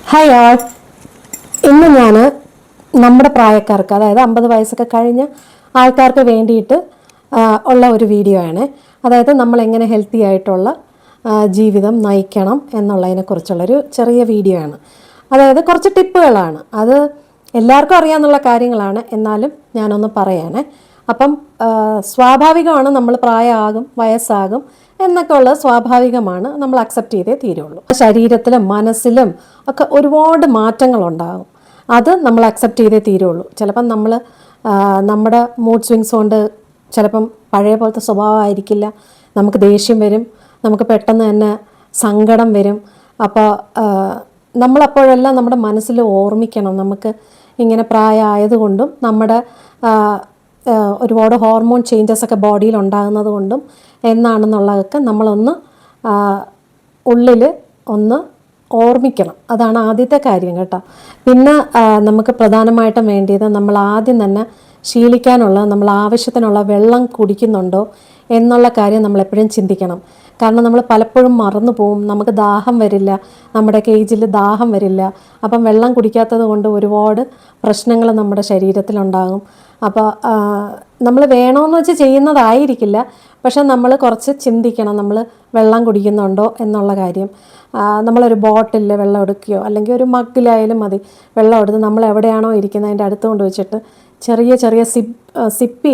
Hi ആൾ. ഇന്ന് ഞാൻ നമ്മുടെ പ്രായക്കാർക്ക്, അതായത് 50 വയസ്സൊക്കെ കഴിഞ്ഞ ആൾക്കാർക്ക് വേണ്ടിയിട്ട് ഉള്ള ഒരു വീഡിയോ ആണ്. അതായത് നമ്മൾ എങ്ങനെ ഹെൽത്തി ആയിട്ടുള്ള ജീവിതം നയിക്കണം എന്നുള്ളതിനെക്കുറിച്ചുള്ളൊരു ചെറിയ വീഡിയോ ആണ്. അതായത് കുറച്ച് ടിപ്പുകളാണ്. അത് എല്ലാവർക്കും അറിയാമെന്നുള്ള കാര്യങ്ങളാണ്, എന്നാലും ഞാനൊന്ന് പറയാനേ. അപ്പം സ്വാഭാവികമാണ്, നമ്മൾ പ്രായമാകും, വയസ്സാകും എന്നൊക്കെ ഉള്ളത് സ്വാഭാവികമാണ്. നമ്മൾ അക്സെപ്റ്റ് ചെയ്തേ തീരുള്ളൂ. ശരീരത്തിലും മനസ്സിലും ഒക്കെ ഒരുപാട് മാറ്റങ്ങളുണ്ടാകും. അത് നമ്മൾ അക്സെപ്റ്റ് ചെയ്തേ തീരുള്ളൂ. ചിലപ്പം നമ്മൾ നമ്മുടെ മൂഡ് സ്വിങ്സ് കൊണ്ട് ചിലപ്പം പഴയ പോലത്തെ സ്വഭാവമായിരിക്കില്ല. നമുക്ക് ദേഷ്യം വരും, നമുക്ക് പെട്ടെന്ന് തന്നെ സങ്കടം വരും. അപ്പോൾ നമ്മളപ്പോഴെല്ലാം നമ്മുടെ മനസ്സിൽ ഓർമ്മിക്കണം, നമുക്ക് ഇങ്ങനെ പ്രായമായതുകൊണ്ടും നമ്മുടെ ഒരുപാട് ഹോർമോൺ ചേഞ്ചസ് ഒക്കെ ബോഡിയിൽ ഉണ്ടാകുന്നത് കൊണ്ടും എന്നാണെന്നുള്ളതൊക്കെ നമ്മളൊന്ന് ഉള്ളിൽ ഒന്ന് ഓർമ്മിക്കണം. അതാണ് ആദ്യത്തെ കാര്യം കേട്ടോ. പിന്നെ നമുക്ക് പ്രധാനമായിട്ടും വേണ്ടിയത്, നമ്മൾ ആദ്യം തന്നെ ശീലിക്കാനുള്ള, നമ്മൾ ആവശ്യത്തിനുള്ള വെള്ളം കുടിക്കുന്നുണ്ടോ എന്നുള്ള കാര്യം നമ്മൾ എപ്പോഴും ചിന്തിക്കണം. കാരണം നമ്മൾ പലപ്പോഴും മറന്നു പോവും, നമുക്ക് ദാഹം വരില്ല, നമ്മുടെ കേജിൽ ദാഹം വരില്ല. അപ്പം വെള്ളം കുടിക്കാത്തത് കൊണ്ട് ഒരുപാട് പ്രശ്നങ്ങൾ നമ്മുടെ ശരീരത്തിലുണ്ടാകും. അപ്പോൾ നമ്മൾ വേണമെന്ന് വെച്ച് ചെയ്യുന്നതായിരിക്കില്ല, പക്ഷെ നമ്മൾ കുറച്ച് ചിന്തിക്കണം, നമ്മൾ വെള്ളം കുടിക്കുന്നുണ്ടോ എന്നുള്ള കാര്യം. നമ്മളൊരു ബോട്ടിലിൽ വെള്ളം എടുക്കുകയോ അല്ലെങ്കിൽ ഒരു മഗ്ഗിലായാലും മതി, വെള്ളം എടുത്ത് നമ്മൾ എവിടെയാണോ ഇരിക്കുന്നത് അതിൻ്റെ അടുത്ത് കൊണ്ട് വെച്ചിട്ട് ചെറിയ ചെറിയ സിപ്പ്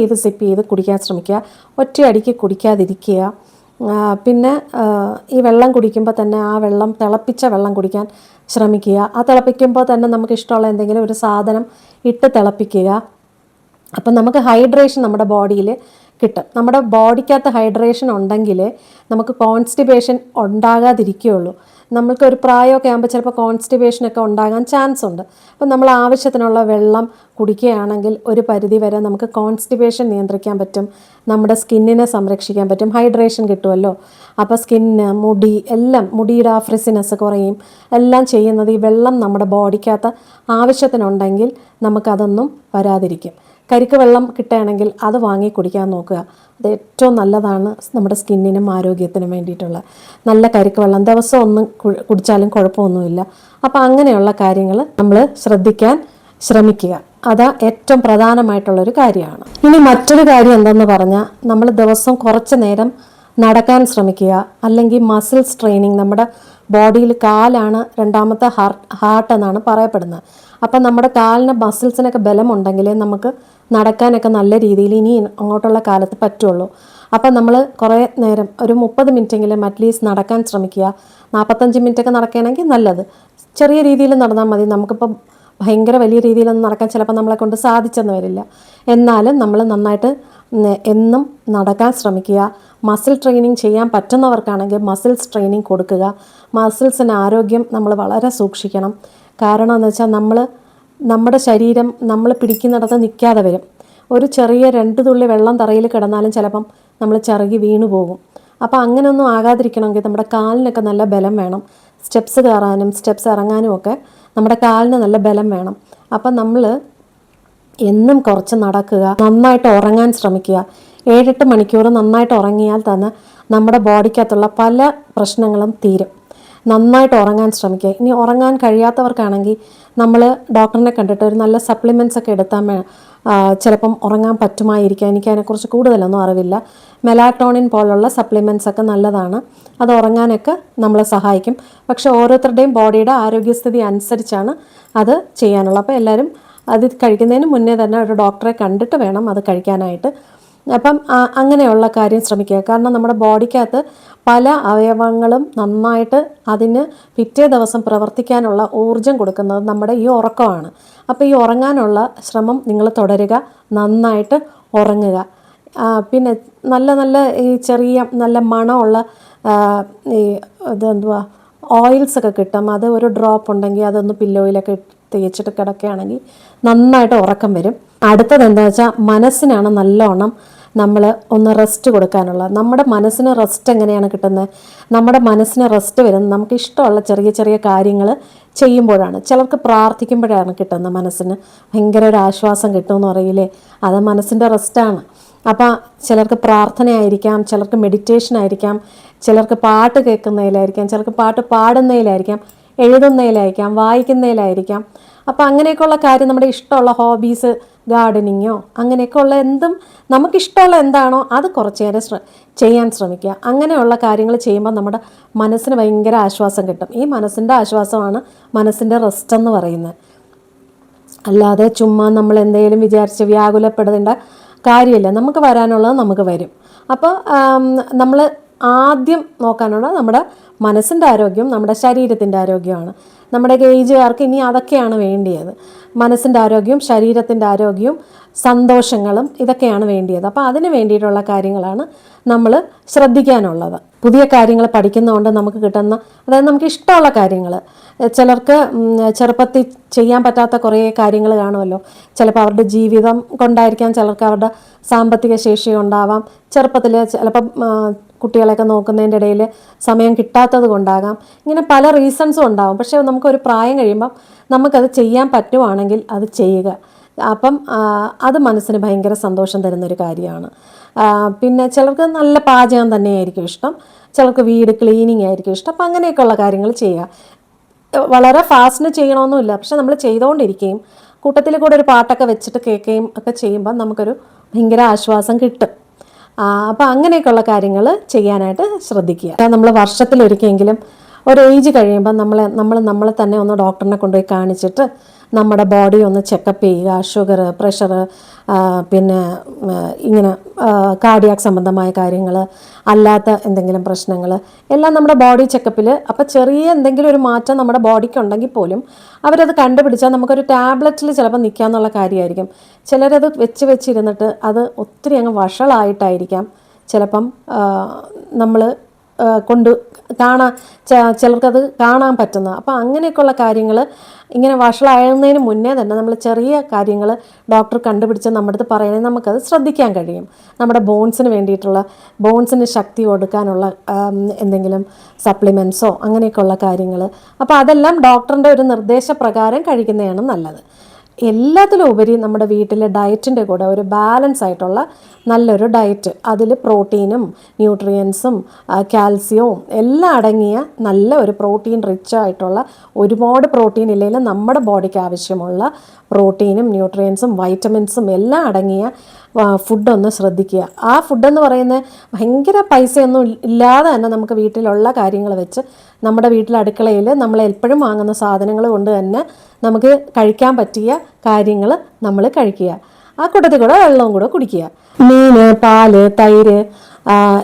ചെയ്ത് കുടിക്കാൻ ശ്രമിക്കുക. ഒറ്റയടിക്ക് കുടിക്കാതിരിക്കുക. പിന്നെ ഈ വെള്ളം കുടിക്കുമ്പോൾ തന്നെ ആ വെള്ളം തിളപ്പിച്ച വെള്ളം കുടിക്കാൻ ശ്രമിക്കുക. ആ തിളപ്പിക്കുമ്പോൾ തന്നെ നമുക്ക് ഇഷ്ടമുള്ള എന്തെങ്കിലും ഒരു സാധനം ഇട്ട് തിളപ്പിക്കുക. അപ്പം നമുക്ക് ഹൈഡ്രേഷൻ നമ്മുടെ ബോഡിയിൽ കിട്ടും. നമ്മുടെ ബോഡിക്കകത്ത് ഹൈഡ്രേഷൻ ഉണ്ടെങ്കിൽ നമുക്ക് കോൺസ്റ്റിപ്പേഷൻ ഉണ്ടാകാതിരിക്കുകയുള്ളൂ. നമ്മൾക്ക് ഒരു പ്രായമൊക്കെ ആകുമ്പോൾ ചിലപ്പോൾ കോൺസ്റ്റിപ്പേഷനൊക്കെ ഉണ്ടാകാൻ ചാൻസ് ഉണ്ട്. അപ്പം നമ്മൾ ആവശ്യത്തിനുള്ള വെള്ളം കുടിക്കുകയാണെങ്കിൽ ഒരു പരിധി വരെ നമുക്ക് കോൺസ്റ്റിപ്പേഷൻ നിയന്ത്രിക്കാൻ പറ്റും, നമ്മുടെ സ്കിന്നിനെ സംരക്ഷിക്കാൻ പറ്റും, ഹൈഡ്രേഷൻ കിട്ടുമല്ലോ. അപ്പോൾ സ്കിന്ന്, മുടി എല്ലാം, മുടിയുടെ ആ ഫ്രിസിനെസ് കുറയും. എല്ലാം ചെയ്യുന്നത് ഈ വെള്ളം നമ്മുടെ ബോഡിക്കകത്ത് ആവശ്യത്തിനുണ്ടെങ്കിൽ നമുക്കതൊന്നും വരാതിരിക്കും. കരിക്ക് വെള്ളം കിട്ടുകയാണെങ്കിൽ അത് വാങ്ങി കുടിക്കാൻ നോക്കുക. അത് ഏറ്റവും നല്ലതാണ് നമ്മുടെ സ്കിന്നിനും ആരോഗ്യത്തിനും വേണ്ടിയിട്ടുള്ള നല്ല കരിക്ക് വെള്ളം. ദിവസം ഒന്ന് കുടിച്ചാലും കുഴപ്പമൊന്നുമില്ല. അപ്പോൾ അങ്ങനെയുള്ള കാര്യങ്ങൾ നമ്മൾ ശ്രദ്ധിക്കാൻ ശ്രമിക്കുക. അത് ഏറ്റവും പ്രധാനമായിട്ടുള്ളൊരു കാര്യമാണ്. ഇനി മറ്റൊരു കാര്യം എന്തെന്ന് പറഞ്ഞാൽ, നമ്മൾ ദിവസം കുറച്ച് നേരം നടക്കാൻ ശ്രമിക്കുക. അല്ലെങ്കിൽ മസിൽസ് ട്രെയിനിങ്, നമ്മുടെ ബോഡിയിൽ കാലാണ് രണ്ടാമത്തെ ഹാർട്ട് എന്നാണ് പറയപ്പെടുന്നത്. അപ്പം നമ്മുടെ കാലിന് മസിൽസിനൊക്കെ ബലമുണ്ടെങ്കിലേ നമുക്ക് നടക്കാനൊക്കെ നല്ല രീതിയിൽ ഇനി അങ്ങോട്ടുള്ള കാലത്ത് പറ്റുള്ളൂ. അപ്പം നമ്മൾ കുറേ നേരം, ഒരു 30 മിനിറ്റെങ്കിലും അറ്റ്ലീസ്റ്റ് നടക്കാൻ ശ്രമിക്കുക. 45 മിനിറ്റൊക്കെ നടക്കുകയാണെങ്കിൽ നല്ലത്. ചെറിയ രീതിയിൽ നടന്നാൽ മതി. നമുക്കിപ്പം ഭയങ്കര വലിയ രീതിയിലൊന്നും നടക്കാൻ ചിലപ്പോൾ നമ്മളെ കൊണ്ട് സാധിച്ചെന്ന് വരില്ല. എന്നാലും നമ്മൾ നന്നായിട്ട് എന്നും നടക്കാൻ ശ്രമിക്കുക. മസിൽ ട്രെയിനിങ് ചെയ്യാൻ പറ്റുന്നവർക്കാണെങ്കിൽ മസിൽസ് ട്രെയിനിങ് കൊടുക്കുക. മസിൽസിന് ആരോഗ്യം നമ്മൾ വളരെ സൂക്ഷിക്കണം. കാരണം എന്ന് വെച്ചാൽ നമ്മുടെ ശരീരം നമ്മൾ പിടിക്കുന്നിടത്ത് നിൽക്കാതെ വരും. ഒരു ചെറിയ 2 തുള്ളി വെള്ളം തറയിൽ കിടന്നാലും ചിലപ്പം നമ്മൾ ചിറകി വീണു പോകും. അപ്പോൾ അങ്ങനെയൊന്നും ആകാതിരിക്കണമെങ്കിൽ നമ്മുടെ കാലിനൊക്കെ നല്ല ബലം വേണം. സ്റ്റെപ്സ് കയറാനും സ്റ്റെപ്സ് ഇറങ്ങാനും ഒക്കെ നമ്മുടെ കാലിന് നല്ല ബലം വേണം. അപ്പം നമ്മൾ എന്നും കുറച്ച് നടക്കുക, നന്നായിട്ട് ഉറങ്ങാൻ ശ്രമിക്കുക. 7-8 മണിക്കൂർ നന്നായിട്ട് ഉറങ്ങിയാൽ തന്നെ നമ്മുടെ ബോഡിക്കകത്തുള്ള പല പ്രശ്നങ്ങളും തീരും. നന്നായിട്ട് ഉറങ്ങാൻ ശ്രമിക്കുക. ഇനി ഉറങ്ങാൻ കഴിയാത്തവർക്കാണെങ്കിൽ നമ്മൾ ഡോക്ടറിനെ കണ്ടിട്ട് ഒരു നല്ല സപ്ലിമെൻറ്റ്സ് ഒക്കെ എടുത്താൽ ചിലപ്പം ഉറങ്ങാൻ പറ്റുമായിരിക്കാം. എനിക്ക് അതിനെക്കുറിച്ച് കൂടുതലൊന്നും അറിവില്ല. മെലാറ്റോണിൻ പോലുള്ള സപ്ലിമെൻറ്റ്സ് ഒക്കെ നല്ലതാണ്, അത് ഉറങ്ങാനൊക്കെ നമ്മളെ സഹായിക്കും. പക്ഷേ ഓരോരുത്തരുടെയും ബോഡിയുടെ ആരോഗ്യസ്ഥിതി അനുസരിച്ചാണ് അത് ചെയ്യാനുള്ളത്. അപ്പോൾ എല്ലാവരും അത് കഴിക്കുന്നതിന് മുന്നേ തന്നെ ഒരു ഡോക്ടറെ കണ്ടിട്ട് വേണം അത് കഴിക്കാനായിട്ട്. അപ്പം അങ്ങനെയുള്ള കാര്യം ശ്രമിക്കുക. കാരണം നമ്മുടെ ബോഡിക്കകത്ത് പല അവയവങ്ങളും നന്നായിട്ട് അതിന് പിറ്റേ ദിവസം പ്രവർത്തിക്കാനുള്ള ഊർജം കൊടുക്കുന്നത് നമ്മുടെ ഈ ഉറക്കമാണ്. അപ്പോൾ ഈ ഉറങ്ങാനുള്ള ശ്രമം നിങ്ങൾ തുടരുക, നന്നായിട്ട് ഉറങ്ങുക. പിന്നെ നല്ല നല്ല ഈ ചെറിയ നല്ല മണമുള്ള ഈ ഇതെന്തുവാ ഓയിൽസൊക്കെ കിട്ടും. അത് ഒരു ഡ്രോപ്പ് ഉണ്ടെങ്കിൽ അതൊന്ന് പില്ലോയിലൊക്കെ തേച്ചിട്ട് കിടക്കുകയാണെങ്കിൽ നന്നായിട്ട് ഉറക്കം വരും. അടുത്തത് എന്താ വെച്ചാൽ, മനസ്സിനാണ് നല്ലോണം നമ്മൾ ഒന്ന് റെസ്റ്റ് കൊടുക്കാനുള്ളത്. നമ്മുടെ മനസ്സിന് റെസ്റ്റ് എങ്ങനെയാണ് കിട്ടുന്നത്? നമ്മുടെ മനസ്സിന് റെസ്റ്റ് വരുന്നത് നമുക്ക് ഇഷ്ടമുള്ള ചെറിയ ചെറിയ കാര്യങ്ങൾ ചെയ്യുമ്പോഴാണ്. ചിലർക്ക് പ്രാർത്ഥിക്കുമ്പോഴാണ് കിട്ടുന്നത്. മനസ്സിന് ഭയങ്കര ഒരു ആശ്വാസം കിട്ടുമെന്ന് പറയില്ലേ, അത് മനസ്സിൻ്റെ റെസ്റ്റാണ്. അപ്പോൾ ചിലർക്ക് പ്രാർത്ഥനയായിരിക്കാം, ചിലർക്ക് മെഡിറ്റേഷൻ ആയിരിക്കാം, ചിലർക്ക് പാട്ട് കേൾക്കുന്നതിലായിരിക്കാം, ചിലർക്ക് പാട്ട് പാടുന്നതിലായിരിക്കാം. എഴുതുന്നതിലായിരിക്കാം, വായിക്കുന്നതിലായിരിക്കാം. അപ്പോൾ അങ്ങനെയൊക്കെയുള്ള കാര്യം, നമ്മുടെ ഇഷ്ടമുള്ള ഹോബീസ്, ഗാർഡനിങ്ങോ അങ്ങനെയൊക്കെ ഉള്ള എന്തും നമുക്കിഷ്ടമുള്ള എന്താണോ അത് കുറച്ച് നേരം ചെയ്യാൻ ശ്രമിക്കുക. അങ്ങനെയുള്ള കാര്യങ്ങൾ ചെയ്യുമ്പോൾ നമ്മുടെ മനസ്സിന് ഭയങ്കര ആശ്വാസം കിട്ടും. ഈ മനസ്സിൻ്റെ ആശ്വാസമാണ് മനസ്സിൻ്റെ റെസ്റ്റ് എന്ന് പറയുന്നത്. അല്ലാതെ ചുമ്മാ നമ്മൾ എന്തെങ്കിലും വിചാരിച്ച് വ്യാകുലപ്പെടേണ്ട കാര്യമില്ല. നമുക്ക് വരാനുള്ളത് നമുക്ക് വരും. അപ്പോൾ നമ്മൾ ആദ്യം നോക്കാനുള്ളത് നമ്മുടെ മനസ്സിൻ്റെ ആരോഗ്യം, നമ്മുടെ ശരീരത്തിൻ്റെ ആരോഗ്യമാണ്. നമ്മുടെ ഏജുകാർക്ക് ഇനി അതൊക്കെയാണ് വേണ്ടിയത്. മനസ്സിൻ്റെ ആരോഗ്യവും ശരീരത്തിൻ്റെ ആരോഗ്യവും സന്തോഷങ്ങളും ഇതൊക്കെയാണ് വേണ്ടിയത്. അപ്പോൾ അതിന് വേണ്ടിയിട്ടുള്ള കാര്യങ്ങളാണ് നമ്മൾ ശ്രദ്ധിക്കാനുള്ളത്. പുതിയ കാര്യങ്ങൾ പഠിക്കുന്നതുകൊണ്ട് നമുക്ക് കിട്ടുന്ന, അതായത് നമുക്ക് ഇഷ്ടമുള്ള കാര്യങ്ങൾ, ചിലർക്ക് ചെറുപ്പത്തിൽ ചെയ്യാൻ പറ്റാത്ത കുറേ കാര്യങ്ങൾ കാണുമല്ലോ. ചിലപ്പോൾ അവരുടെ ജീവിതം കൊണ്ടായിരിക്കാം, ചിലർക്ക് അവരുടെ സാമ്പത്തിക ശേഷി ഉണ്ടാവാം, ചെറുപ്പത്തിൽ ചിലപ്പോൾ കുട്ടികളെയൊക്കെ നോക്കുന്നതിൻ്റെ ഇടയിൽ സമയം കിട്ടാത്തത് കൊണ്ടാകാം. ഇങ്ങനെ പല റീസൺസും ഉണ്ടാകും. പക്ഷേ നമുക്കൊരു പ്രായം കഴിയുമ്പം നമുക്കത് ചെയ്യാൻ പറ്റുവാണെങ്കിൽ അത് ചെയ്യുക. അപ്പം അത് മനസ്സിന് ഭയങ്കര സന്തോഷം തരുന്നൊരു കാര്യമാണ്. പിന്നെ ചിലർക്ക് നല്ല പാചകം തന്നെയായിരിക്കും ഇഷ്ടം, ചിലർക്ക് വീട് ക്ലീനിങ് ആയിരിക്കും ഇഷ്ടം. അപ്പം അങ്ങനെയൊക്കെയുള്ള കാര്യങ്ങൾ ചെയ്യുക. വളരെ ഫാസ്റ്റിന് ചെയ്യണമെന്നില്ല, പക്ഷെ നമ്മൾ ചെയ്തുകൊണ്ടിരിക്കുകയും കൂട്ടത്തിൽ കൂടെ ഒരു പാട്ടൊക്കെ വെച്ചിട്ട് കേൾക്കുകയും ഒക്കെ ചെയ്യുമ്പോൾ നമുക്കൊരു ഭയങ്കര ആശ്വാസം കിട്ടും. അപ്പോൾ അങ്ങനെയൊക്കെയുള്ള കാര്യങ്ങൾ ചെയ്യാനായിട്ട് ശ്രദ്ധിക്കുക. നമ്മൾ വർഷത്തിലൊരിക്കലെങ്കിലും ഒരു ഏജ് കഴിയുമ്പോൾ നമ്മളെ തന്നെ ഒന്ന് ഡോക്ടറിനെ കൊണ്ടുപോയി കാണിച്ചിട്ട് നമ്മുടെ ബോഡി ഒന്ന് ചെക്കപ്പ് ചെയ്യുക. ഷുഗർ, പ്രഷർ, പിന്നെ ഇങ്ങനെ കാർഡിയാക് സംബന്ധമായ കാര്യങ്ങൾ, അല്ലാത്ത എന്തെങ്കിലും പ്രശ്നങ്ങൾ എല്ലാം നമ്മുടെ ബോഡി ചെക്കപ്പിൽ. അപ്പോൾ ചെറിയ എന്തെങ്കിലും ഒരു മാറ്റം നമ്മുടെ ബോഡിക്ക് ഉണ്ടെങ്കിൽ പോലും അവരത് കണ്ടുപിടിച്ചാൽ നമുക്കൊരു ടാബ്ലറ്റിൽ ചിലപ്പോൾ നിൽക്കാമെന്നുള്ള കാര്യമായിരിക്കും. ചിലരത് വെച്ചിരുന്നിട്ട് അത് ഒത്തിരി അങ്ങ് വഷളായിട്ടായിരിക്കാം ചിലപ്പം നമ്മൾ ചിലർക്കത് കാണാൻ പറ്റുന്നത്. അപ്പോൾ അങ്ങനെയൊക്കെയുള്ള കാര്യങ്ങൾ ഇങ്ങനെ വഷളാകുന്നതിന് മുന്നേ തന്നെ നമ്മൾ ചെറിയ കാര്യങ്ങൾ ഡോക്ടർ കണ്ടുപിടിച്ച് നമ്മുടെ അടുത്ത് പറയുന്നത് നമുക്കത് ശ്രദ്ധിക്കാൻ കഴിയും. നമ്മുടെ ബോൺസിന് ശക്തി കൊടുക്കാനുള്ള എന്തെങ്കിലും സപ്ലിമെൻറ്റ്സോ അങ്ങനെയൊക്കെയുള്ള കാര്യങ്ങൾ. അപ്പോൾ അതെല്ലാം ഡോക്ടറിൻ്റെ ഒരു നിർദ്ദേശപ്രകാരം കഴിക്കുന്നതാണ് നല്ലത്. എല്ലാത്തിലും ഉപരി നമ്മുടെ വീട്ടിലെ ഡയറ്റിൻ്റെ കൂടെ ഒരു ബാലൻസ് ആയിട്ടുള്ള നല്ലൊരു ഡയറ്റ്, അതിൽ പ്രോട്ടീനും ന്യൂട്രിയൻസും കാൽസ്യവും എല്ലാം അടങ്ങിയ നല്ല ഒരു പ്രോട്ടീൻ റിച്ച് ആയിട്ടുള്ള, ഒരുപാട് പ്രോട്ടീൻ ഇല്ലെങ്കിലും നമ്മുടെ ബോഡിക്ക് ആവശ്യമുള്ള പ്രോട്ടീനും ന്യൂട്രിയൻസും വൈറ്റമിൻസും എല്ലാം അടങ്ങിയ ഫുഡൊന്ന് ശ്രദ്ധിക്കുക. ആ ഫുഡെന്ന് പറയുന്നത് ഭയങ്കര പൈസയൊന്നും ഇല്ലാതെ തന്നെ നമുക്ക് വീട്ടിലുള്ള കാര്യങ്ങൾ വെച്ച് നമ്മുടെ വീട്ടിലെ അടുക്കളയിൽ നമ്മൾ എപ്പോഴും വാങ്ങുന്ന സാധനങ്ങൾ കൊണ്ട് തന്നെ നമുക്ക് കഴിക്കാൻ പറ്റിയ കാര്യങ്ങൾ നമ്മൾ കഴിക്കുക. ആ കൂട്ടത്തിൽ കൂടെ വെള്ളവും കൂടെ കുടിക്കുക. മീൻ, പാല്, തൈര്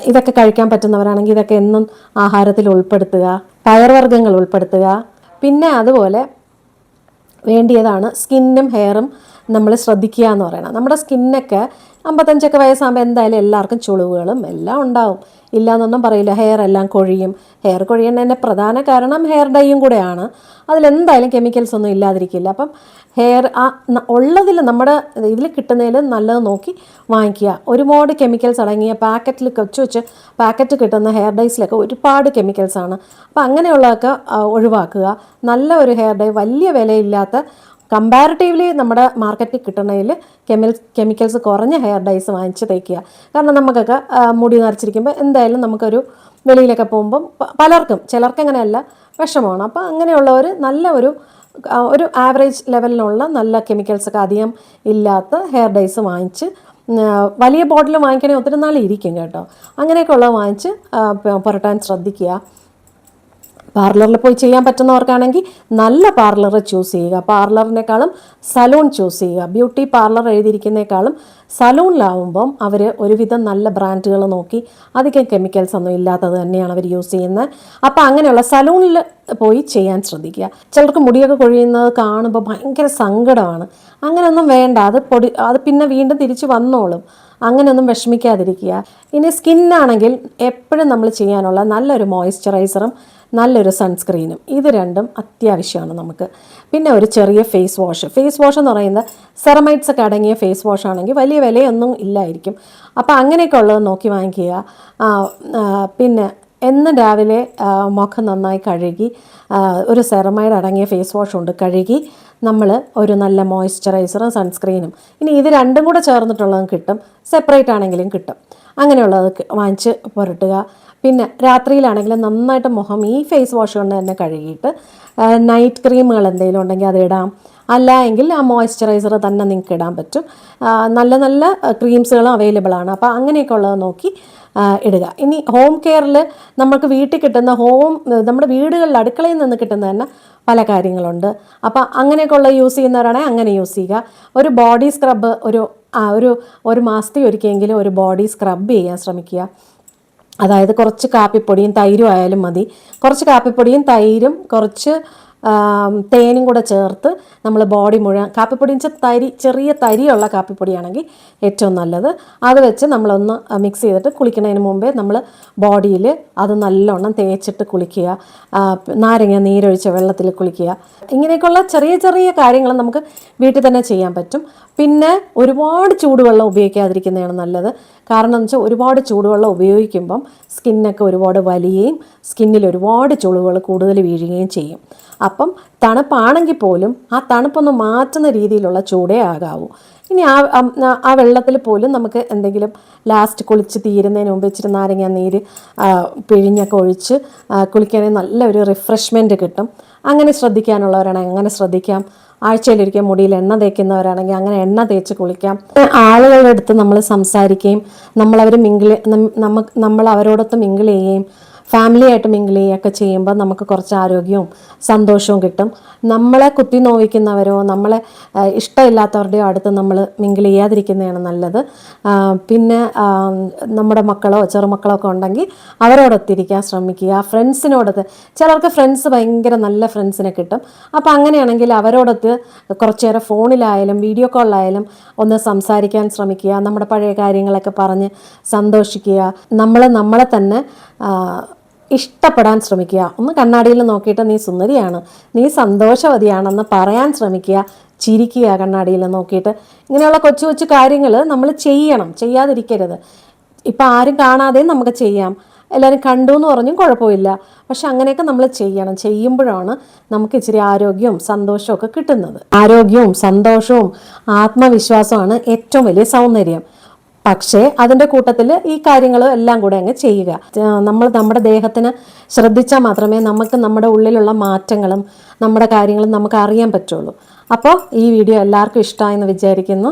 ഇതൊക്കെ കഴിക്കാൻ പറ്റുന്നവരാണെങ്കിൽ ഇതൊക്കെ എന്നും ആഹാരത്തിൽ ഉൾപ്പെടുത്തുക. പയർവർഗ്ഗങ്ങൾ ഉൾപ്പെടുത്തുക. പിന്നെ അതുപോലെ വേണ്ടിയതാണ് സ്കിന്നും ഹെയറും നമ്മൾ ശ്രദ്ധിക്കുക എന്ന് പറയണം. നമ്മുടെ സ്കിന്നൊക്കെ 55 വയസ്സാകുമ്പോൾ എന്തായാലും എല്ലാവർക്കും ചുളിവുകളും എല്ലാം ഉണ്ടാവും, ഇല്ലയെന്നൊന്നും പറയില്ല. ഹെയർ എല്ലാം കൊഴിയും. ഹെയർ കൊഴിയുന്നതിൻ്റെ പ്രധാന കാരണം ഹെയർ ഡൈയും കൂടെയാണ്. അതിലെന്തായാലും കെമിക്കൽസ് ഒന്നും ഇല്ലാതിരിക്കില്ല. അപ്പം ഹെയർ ഉള്ളതിൽ നമ്മുടെ ഇതിൽ കിട്ടുന്നതിൽ നല്ലത് നോക്കി വാങ്ങിക്കുക. ഒരുപാട് കെമിക്കൽസ് അടങ്ങിയ പാക്കറ്റിൽ കൊച്ചു പാക്കറ്റ് കിട്ടുന്ന ഹെയർ ഡൈസിലൊക്കെ ഒരുപാട് കെമിക്കൽസാണ്. അപ്പോൾ അങ്ങനെയുള്ളതൊക്കെ ഒഴിവാക്കുക. നല്ല ഒരു ഹെയർ ഡൈ, വലിയ വിലയില്ലാത്ത, കമ്പാരിറ്റീവ്ലി നമ്മുടെ മാർക്കറ്റിൽ കിട്ടുന്നതിൽ കെമിക്കൽസ് കുറഞ്ഞ ഹെയർ ഡൈസ് വാങ്ങിച്ച് തേക്കുക. കാരണം നമുക്കൊക്കെ മുടി നരച്ചിരിക്കുമ്പോൾ എന്തായാലും നമുക്കൊരു വെളിയിലൊക്കെ പോകുമ്പം ചിലർക്ക് അങ്ങനെയല്ല, വിഷമമാണ്. അപ്പോൾ അങ്ങനെയുള്ളവർ നല്ല ഒരു ആവറേജ് ലെവലിലുള്ള നല്ല കെമിക്കൽസൊക്കെ അധികം ഇല്ലാത്ത ഹെയർ ഡൈസ് വാങ്ങിച്ച്, വലിയ ബോട്ടിൽ വാങ്ങിക്കണമെങ്കിൽ ഒത്തിരി നാൾ ഇരിക്കും കേട്ടോ. അങ്ങനെയൊക്കെ ഉള്ളത് വാങ്ങിച്ച് പുരട്ടാൻ ശ്രദ്ധിക്കുക. പാർലറിൽ പോയി ചെയ്യാൻ പറ്റുന്നവർക്കാണെങ്കിൽ നല്ല പാർലർ ചൂസ് ചെയ്യുക. പാർലറിനേക്കാളും സലൂൺ ചൂസ് ചെയ്യുക. ബ്യൂട്ടി പാർലർ എഴുതിയിരിക്കുന്നേക്കാളും സലൂണിലാവുമ്പം അവർ ഒരുവിധം നല്ല ബ്രാൻഡുകൾ നോക്കി അധികം കെമിക്കൽസ് ഒന്നും ഇല്ലാത്തത് തന്നെയാണ് അവർ യൂസ് ചെയ്യുന്നത്. അപ്പോൾ അങ്ങനെയുള്ള സലൂണിൽ പോയി ചെയ്യാൻ ശ്രദ്ധിക്കുക. ചിലർക്ക് മുടിയൊക്കെ കൊഴിയുന്നത് കാണുമ്പോൾ ഭയങ്കര സങ്കടമാണ്. അങ്ങനെയൊന്നും വേണ്ട, അത് പിന്നെ വീണ്ടും തിരിച്ച് വന്നോളും. അങ്ങനെയൊന്നും വിഷമിക്കാതിരിക്കുക. ഇനി സ്കിന്നാണെങ്കിൽ എപ്പോഴും നമ്മൾ ചെയ്യാനുള്ള നല്ലൊരു മോയ്സ്ചറൈസറും നല്ലൊരു സൺസ്ക്രീനും, ഇത് രണ്ടും അത്യാവശ്യമാണ് നമുക്ക്. പിന്നെ ഒരു ചെറിയ ഫേസ് വാഷ് എന്ന് പറയുന്നത് സെറമൈഡ്സ് ഒക്കെ അടങ്ങിയ ഫേസ് വാഷ് ആണെങ്കിൽ വലിയ വിലയൊന്നും ഇല്ലായിരിക്കും. അപ്പോൾ അങ്ങനെയൊക്കെ ഉള്ളത് നോക്കി വാങ്ങിക്കുക. പിന്നെ എന്നും രാവിലെ മുഖം നന്നായി കഴുകി, ഒരു സെറമൈഡ് അടങ്ങിയ ഫേസ് വാഷ് കൊണ്ട് കഴുകി നമ്മൾ ഒരു നല്ല മോയ്സ്ചറൈസറും സൺസ്ക്രീനും, ഇനി ഇത് രണ്ടും കൂടെ ചേർന്നിട്ടുള്ളതും കിട്ടും, സെപ്പറേറ്റ് ആണെങ്കിലും കിട്ടും, അങ്ങനെയുള്ളത് വാങ്ങിച്ച് പുരട്ടുക. പിന്നെ രാത്രിയിലാണെങ്കിൽ നന്നായിട്ട് മുഖം ഈ ഫേസ് വാഷ് കൊണ്ട് തന്നെ കഴുകിയിട്ട് നൈറ്റ് ക്രീമുകൾ എന്തെങ്കിലും ഉണ്ടെങ്കിൽ അത് ഇടാം. അല്ല എങ്കിൽ ആ മോയ്സ്ചറൈസർ തന്നെ നിങ്ങൾക്ക് ഇടാൻ പറ്റും. നല്ല നല്ല ക്രീംസുകളും അവൈലബിൾ ആണ്. അപ്പോൾ അങ്ങനെയൊക്കെ ഉള്ളത് നോക്കി ഇടുക. ഇനി ഹോം കെയറിൽ നമുക്ക് വീട്ടിൽ കിട്ടുന്ന നമ്മുടെ വീടുകളിൽ അടുക്കളയിൽ നിന്ന് കിട്ടുന്ന തന്നെ പല കാര്യങ്ങളുണ്ട്. അപ്പോൾ അങ്ങനെയൊക്കെ ഉള്ള യൂസ് ചെയ്യുന്നവരാണെങ്കിൽ അങ്ങനെ യൂസ് ചെയ്യുക. ഒരു ബോഡി സ്ക്രബ് ഒരു മാസത്തിൽ ഒരിക്കലെങ്കിലും ഒരു ബോഡി സ്ക്രബ് ചെയ്യാൻ ശ്രമിക്കുക. അതായത് കുറച്ച് കാപ്പിപ്പൊടിയും തൈരും ആയാലും മതി. കുറച്ച് കാപ്പിപ്പൊടിയും തൈരും കുറച്ച് തേനും കൂടെ ചേർത്ത് നമ്മൾ ബോഡി മുഴുവൻ, കാപ്പിപ്പൊടി ചെറിയ തരിയുള്ള കാപ്പിപ്പൊടിയാണെങ്കിൽ ഏറ്റവും നല്ലത്. അത് വെച്ച് നമ്മളൊന്ന് മിക്സ് ചെയ്തിട്ട് കുളിക്കുന്നതിന് മുമ്പേ നമ്മൾ ബോഡിയിൽ അത് നല്ലോണം തേച്ചിട്ട് കുളിക്കുക. നാരങ്ങ നീരൊഴിച്ച വെള്ളത്തിൽ കുളിക്കുക. ഇങ്ങനെയൊക്കെയുള്ള ചെറിയ ചെറിയ കാര്യങ്ങൾ നമുക്ക് വീട്ടിൽ തന്നെ ചെയ്യാൻ പറ്റും. പിന്നെ ഒരുപാട് ചൂടുവെള്ളം ഉപയോഗിക്കാതിരിക്കുന്നതാണ് നല്ലത്. കാരണം എന്ന് വെച്ചാൽ ഒരുപാട് ചൂടുവെള്ളം ഉപയോഗിക്കുമ്പം സ്കിന്നൊക്കെ ഒരുപാട് വലിയുകയും സ്കിന്നിൽ ഒരുപാട് ചുളിവുകൾ കൂടുതൽ വീഴുകയും ചെയ്യും. അപ്പം തണുപ്പാണെങ്കിൽ പോലും ആ തണുപ്പൊന്ന് മാറ്റുന്ന രീതിയിലുള്ള ചൂടേ ആകാവൂ. ഇനി ആ വെള്ളത്തിൽ പോലും നമുക്ക് എന്തെങ്കിലും ലാസ്റ്റ് കുളിച്ച് തീരുന്നതിന് മുമ്പ് ഇച്ചിരി നാരങ്ങ നീര് പിഴിഞ്ഞൊക്കെ ഒഴിച്ച് കുളിക്കുകയാണെങ്കിൽ നല്ലൊരു റിഫ്രഷ്മെൻറ്റ് കിട്ടും. അങ്ങനെ ശ്രദ്ധിക്കാനുള്ളവരാണെങ്കിൽ അങ്ങനെ ശ്രദ്ധിക്കാം. ആഴ്ചയിലൊരിക്കൽ മുടിയിൽ എണ്ണ തേക്കുന്നവരാണെങ്കിൽ അങ്ങനെ എണ്ണ തേച്ച് കുളിക്കാം. ആളുകളുടെ അടുത്ത് നമ്മൾ സംസാരിക്കുകയും നമ്മൾ അവരോടൊത്ത് മിങ്കിൾ ചെയ്യുകയും ഫാമിലിയായിട്ട് മിങ്കിൾ ചെയ്യുകയൊക്കെ ചെയ്യുമ്പോൾ നമുക്ക് കുറച്ച് ആരോഗ്യവും സന്തോഷവും കിട്ടും. നമ്മളെ കുത്തി നോവിക്കുന്നവരോ നമ്മളെ ഇഷ്ടമില്ലാത്തവരുടെയോ അടുത്ത് നമ്മൾ മിങ്കിൾ ചെയ്യാതിരിക്കുന്നതാണ് നല്ലത്. പിന്നെ നമ്മുടെ മക്കളോ ചെറുമക്കളോ ഒക്കെ ഉണ്ടെങ്കിൽ അവരോടൊത്തിരിക്കാൻ ശ്രമിക്കുക. ഫ്രണ്ട്സിനോടൊത്ത്, ചിലർക്ക് ഫ്രണ്ട്സ് ഭയങ്കര നല്ല ഫ്രണ്ട്സിനെ കിട്ടും. അപ്പോൾ അങ്ങനെയാണെങ്കിൽ അവരോടൊത്ത് കുറച്ച് നേരം ഫോണിലായാലും വീഡിയോ കോളിലായാലും ഒന്ന് സംസാരിക്കാൻ ശ്രമിക്കുക. നമ്മുടെ പഴയ കാര്യങ്ങളൊക്കെ പറഞ്ഞ് സന്തോഷിക്കുക. നമ്മളെ തന്നെ ഇഷ്ടപ്പെടാൻ ശ്രമിക്കുക. ഒന്ന് കണ്ണാടിയിൽ നോക്കിയിട്ട് നീ സുന്ദരിയാണ്, നീ സന്തോഷവതിയാണെന്ന് പറയാൻ ശ്രമിക്കുക. ചിരിക്കുക കണ്ണാടിയിൽ നോക്കിയിട്ട്. ഇങ്ങനെയുള്ള കൊച്ചു കൊച്ചു കാര്യങ്ങൾ നമ്മൾ ചെയ്യാതിരിക്കരുത്. ഇപ്പം ആരും കാണാതെയും നമുക്ക് ചെയ്യാം. എല്ലാവരും കണ്ടു എന്ന് പറഞ്ഞും കുഴപ്പമില്ല. പക്ഷെ അങ്ങനെയൊക്കെ നമ്മൾ ചെയ്യുമ്പോഴാണ് നമുക്ക് ഇച്ചിരി ആരോഗ്യവും സന്തോഷവും ഒക്കെ കിട്ടുന്നത്. ആരോഗ്യവും സന്തോഷവും ആത്മവിശ്വാസമാണ് ഏറ്റവും വലിയ സൗന്ദര്യം. പക്ഷേ അതിൻ്റെ കൂട്ടത്തിൽ ഈ കാര്യങ്ങൾ എല്ലാം കൂടെ അങ്ങ് ചെയ്യുക. നമ്മുടെ ദേഹത്തിന് ശ്രദ്ധിച്ചാൽ മാത്രമേ നമുക്ക് നമ്മുടെ ഉള്ളിലുള്ള മാറ്റങ്ങളും നമ്മുടെ കാര്യങ്ങളും നമുക്ക് അറിയാൻ പറ്റുള്ളൂ. അപ്പോൾ ഈ വീഡിയോ എല്ലാവർക്കും ഇഷ്ടമായെന്ന് വിചാരിക്കുന്നു.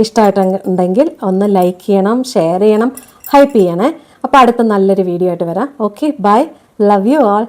ഇഷ്ടമായിട്ടുണ്ടെങ്കിൽ ഒന്ന് ലൈക്ക് ചെയ്യണം, ഷെയർ ചെയ്യണം, ഹൈപ്പ് ചെയ്യണേ. അപ്പോൾ അടുത്ത നല്ലൊരു വീഡിയോ ആയിട്ട് വരാം. Okay, bye, love you all.